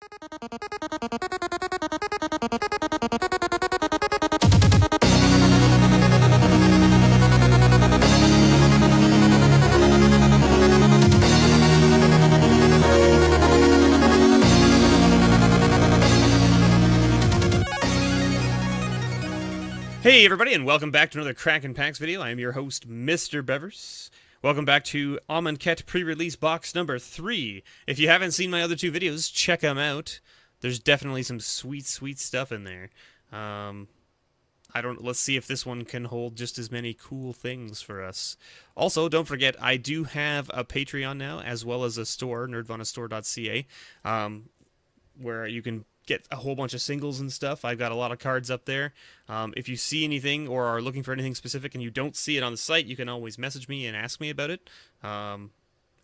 Hey everybody, and welcome back to another Kraken Packs video. I am your host, MrBevers. Welcome back to Amonkhet Pre-release box number 3. If you haven't seen my other 2 videos, check them out. There's definitely some sweet stuff in there. Let's see if this one can hold just as many cool things for us. Also, don't forget, I do have a Patreon now, as well as a store, nerdvanastore.ca, where you can get a whole bunch of singles and stuff. I've got a lot of cards up there. If you see anything or are looking for anything specific and you don't see it on the site, you can always message me and ask me about it.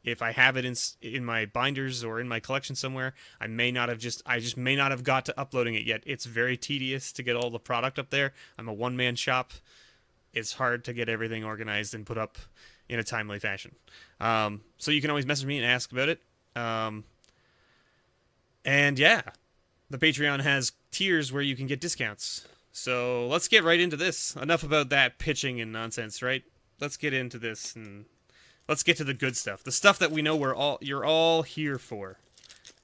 If I have it in my binders or in my collection somewhere, I just may not have got to uploading it yet. It's very tedious to get all the product up there. I'm a one-man shop. It's hard to get everything organized and put up in a timely fashion. So you can always message me and ask about it. And yeah, the Patreon has tiers where you can get discounts. So let's get right into this. Enough about that pitching and nonsense, right? Let's get into this and let's get to the good stuff. The stuff that we know you're all here for.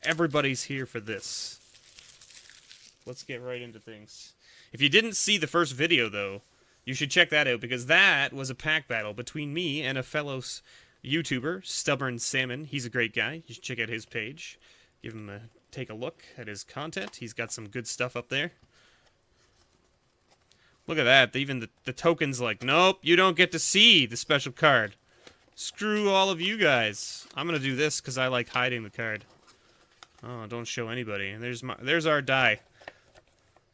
Everybody's here for this. Let's get right into things. If you didn't see the first video, though, you should check that out, because that was a pack battle between me and a fellow YouTuber, Stubborn Salmon. He's a great guy. You should check out his page. Take a look at his content. He's got some good stuff up there. Look at that. Even the token's like, nope, you don't get to see the special card. Screw all of you guys. I'm gonna do this because I like hiding the card. Oh, don't show anybody. And there's our die.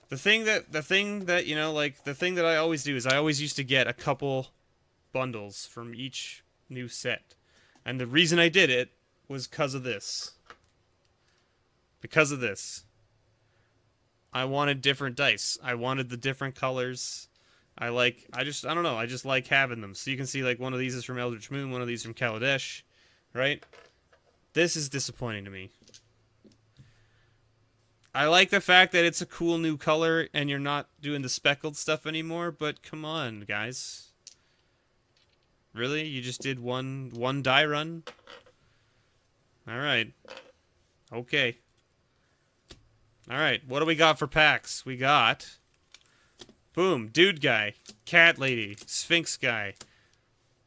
The thing that I always do is I always used to get a couple bundles from each new set. And the reason I did it was because of this. Because of this. I wanted different dice. I wanted the different colors. I don't know, I just like having them. So you can see, like, one of these is from Eldritch Moon, one of these from Kaladesh, right? This is disappointing to me. I like the fact that it's a cool new color and you're not doing the speckled stuff anymore, but come on, guys. Really? You just did one die run? Alright. Okay. Alright, what do we got for packs? We got... boom, Dude Guy, Cat Lady, Sphinx Guy,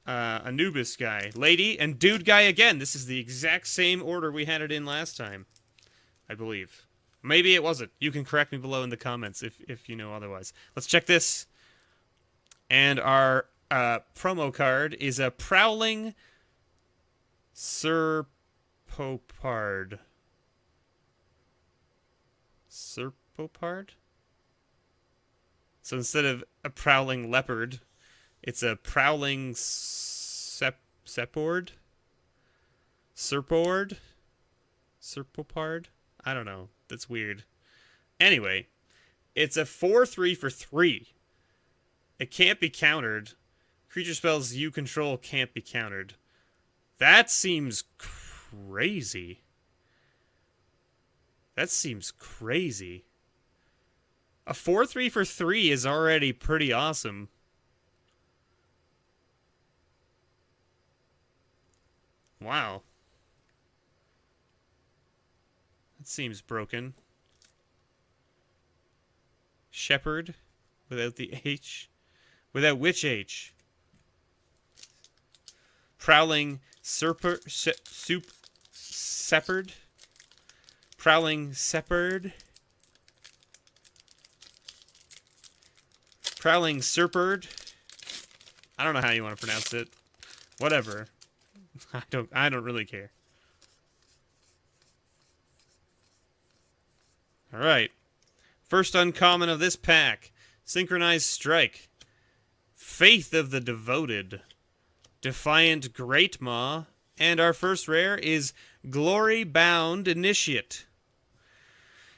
Anubis Guy, Lady, and Dude Guy again. This is the exact same order we had it in last time, I believe. Maybe it wasn't. You can correct me below in the comments if you know otherwise. Let's check this. And our promo card is a Prowling Serpopard. Serpopard? So instead of a prowling leopard, it's a prowling sepord? Serpord? Serpopard? I don't know. That's weird. Anyway, it's a 4/3 for 3. It can't be countered. Creature spells you control can't be countered. That seems crazy. That seems crazy. A 4/3 for 3 is already pretty awesome. Wow. That seems broken. Shepherd without the H. Without which H? Prowling Sepherd? Prowling Sepherd? Prowling Serperd? I don't know how you want to pronounce it. Whatever. I don't really care. Alright. First uncommon of this pack. Synchronized Strike. Faith of the Devoted. Defiant Great Maw. And our first rare is Glory Bound Initiate.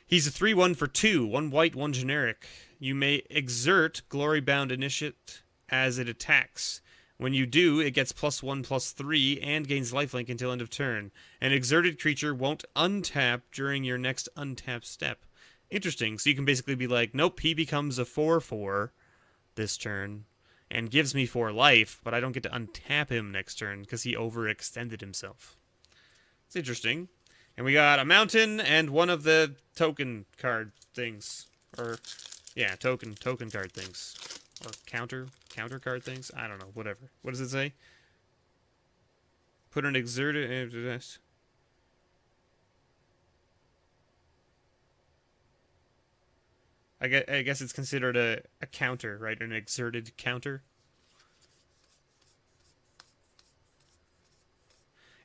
He's a 3/1 for 2. 1 white, 1 generic. You may exert Glory Bound Initiate as it attacks. When you do, it gets +1/+3 and gains lifelink until end of turn. An exerted creature won't untap during your next untap step. Interesting. So you can basically be like, nope, he becomes a 4/4 this turn and gives me 4 life, but I don't get to untap him next turn because he overextended himself. It's interesting. And we got a mountain and one of the token card things. Or, yeah, token card things. Or counter card things? I don't know, whatever. What does it say? Put an exerted... I guess it's considered a counter, right? An exerted counter.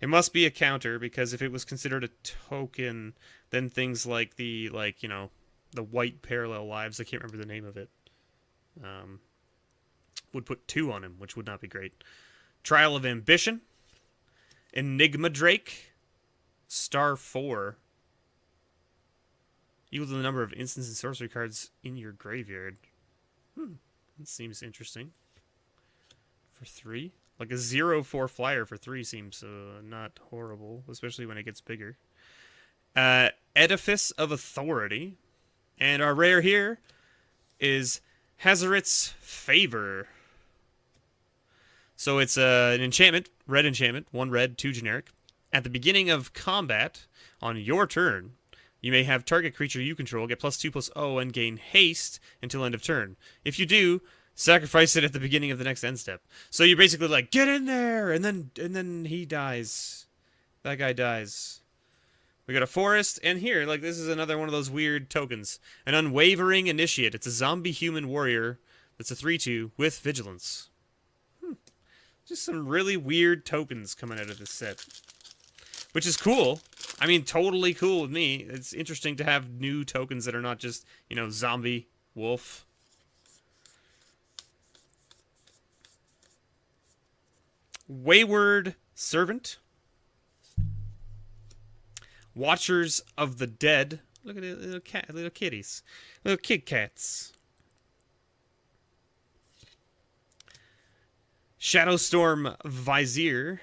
It must be a counter, because if it was considered a token, then things like the, you know, the white parallel lives, I can't remember the name of it, would put 2 on him, which would not be great. Trial of Ambition. Enigma Drake. Star 4. Equal to the number of instants and sorcery cards in your graveyard. That seems interesting. For 3? Like a 0/4 flyer for 3 seems not horrible, especially when it gets bigger. Edifice of Authority. And our rare here is Hazaret's Favor. So it's an enchantment, red enchantment, 1 red, 2 generic. At the beginning of combat, on your turn, you may have target creature you control get +2/+0 and gain haste until end of turn. If you do, sacrifice it at the beginning of the next end step. So you're basically like, get in there, and then he dies. That guy dies. We got a forest, and here, like, this is another one of those weird tokens. An Unwavering Initiate. It's a zombie human warrior that's a 3/2 with vigilance. Just some really weird tokens coming out of this set. Which is cool. I mean, totally cool with me. It's interesting to have new tokens that are not just, you know, zombie, wolf. Wayward Servant. Watchers of the Dead. Look at it, little kitties. Little Kit Kats. Shadowstorm Vizier.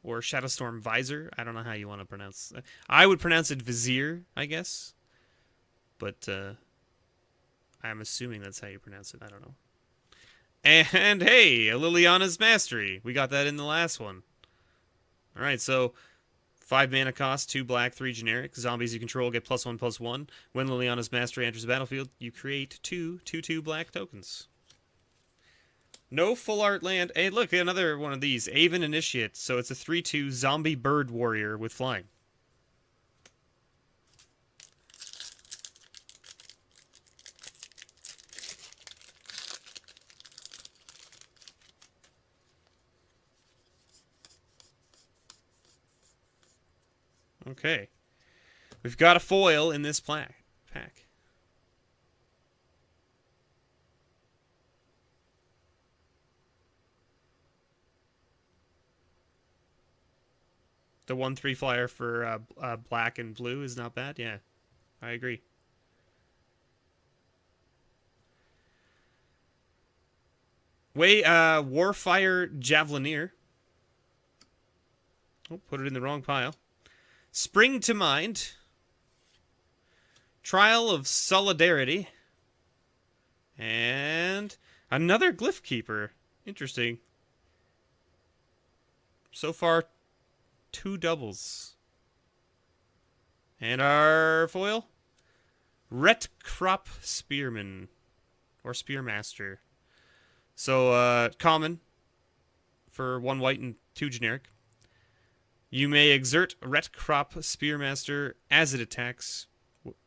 Or Shadowstorm Visor. I don't know how you want to pronounce it. I would pronounce it Vizier, I guess. But I'm assuming that's how you pronounce it. I don't know. And hey, a Liliana's Mastery. We got that in the last one. Alright, so 5 mana cost, 2 black, 3 generic. Zombies you control get +1/+1. When Liliana's Mastery enters the battlefield, you create 2 2/2 black tokens. No full art land. Hey, look, another one of these. Aven Initiate. So it's a 3/2 zombie bird warrior with flying. Okay. We've got a foil in this pack. The 1/3 flyer for black and blue is not bad. Yeah, I agree. Warfire Javelineer. Oh, put it in the wrong pile. Spring to Mind. Trial of Solidarity. And another Glyph Keeper. Interesting. So far, 2 doubles. And our foil? Retcrop Spearman. Or Spearmaster. So, common. For 1 white and 2 generic. You may exert Retcrop Spearmaster as it attacks.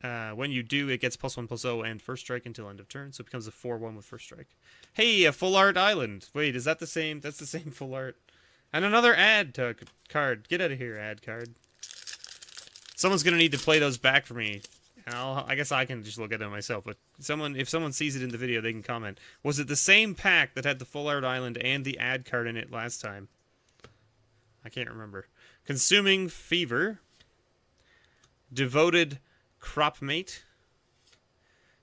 When you do, it gets +1/+0 and first strike until end of turn. So it becomes a 4/1 with first strike. Hey, a full art island. Wait, is that the same? That's the same full art. And another ad card. Get out of here, ad card. Someone's going to need to play those back for me. And I guess I can just look at them myself. But if someone sees it in the video, they can comment. Was it the same pack that had the full art island and the ad card in it last time? I can't remember. Consuming Fever. Devoted Cropmate.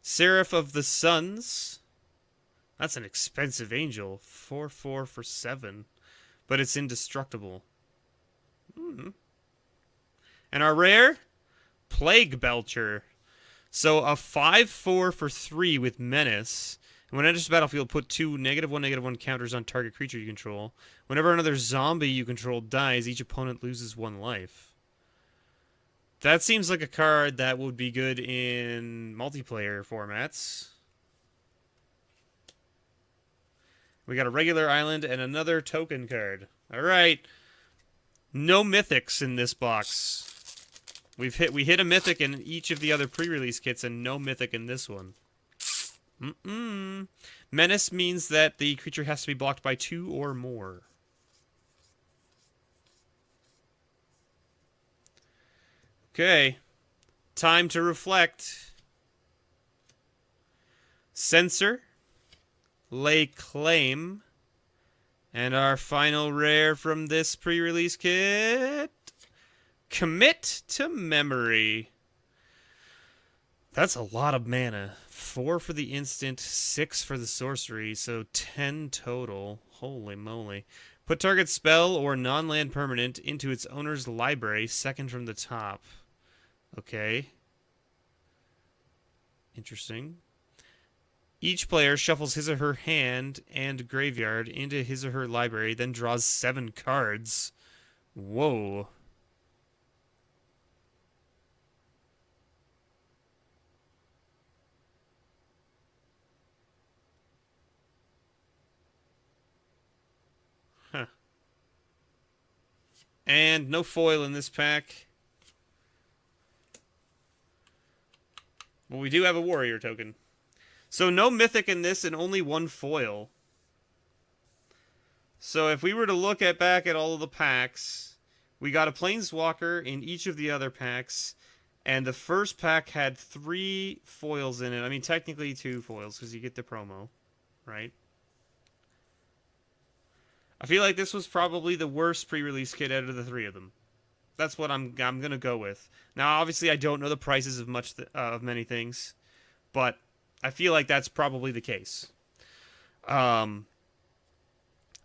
Seraph of the Suns. That's an expensive angel. 4/4 for 7. But it's indestructible. Hmm. And our rare? Plague Belcher. So a 5/4 for 3 with Menace. And when it enters the battlefield, put 2 -1/-1 counters on target creature you control. Whenever another zombie you control dies, each opponent loses 1 life. That seems like a card that would be good in multiplayer formats. We got a regular island and another token card. Alright. No mythics in this box. We hit a mythic in each of the other pre-release kits and no mythic in this one. Menace means that the creature has to be blocked by 2 or more. Okay. Time to reflect. Censor. Lay claim. And our final rare from this pre-release kit. Commit to memory. That's a lot of mana. 4 for the instant, 6 for the sorcery, so 10 total. Holy moly. Put target spell or non-land permanent into its owner's library, second from the top. Okay. Interesting. Each player shuffles his or her hand and graveyard into his or her library, then draws 7 cards. Whoa. Huh. And no foil in this pack. Well, we do have a warrior token. So no mythic in this and only 1 foil. So if we were to look back at all of the packs, we got a planeswalker in each of the other packs, and the first pack had 3 foils in it. I mean, technically 2 foils because you get the promo, right? I feel like this was probably the worst pre-release kit out of the 3 of them. That's what I'm gonna go with. Now, obviously, I don't know the prices of of many things, but I feel like that's probably the case.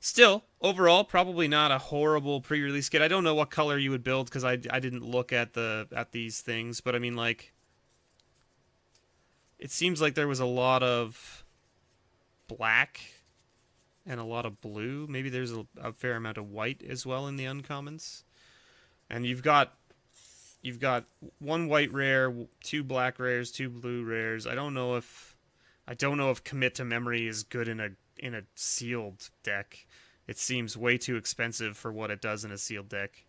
Still, overall, probably not a horrible pre-release kit. I don't know what color you would build because I didn't look at these things, but I mean, like, it seems like there was a lot of black and a lot of blue. Maybe there's a fair amount of white as well in the uncommons. And you've got 1 white rare, 2 black rares, 2 blue rares. I don't know if Commit to Memory is good in a sealed deck. It seems way too expensive for what it does in a sealed deck,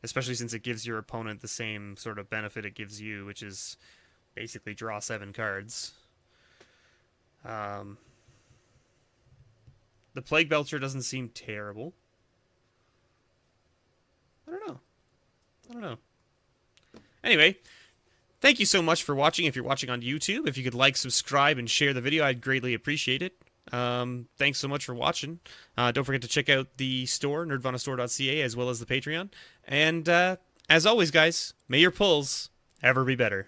especially since it gives your opponent the same sort of benefit it gives you, which is basically draw 7 cards. The Plague Belcher doesn't seem terrible. I don't know. Anyway, thank you so much for watching. If you're watching on YouTube, if you could like, subscribe, and share the video, I'd greatly appreciate it. Thanks so much for watching. Don't forget to check out the store, nerdvanastore.ca, as well as the Patreon. And as always, guys, may your pulls ever be better.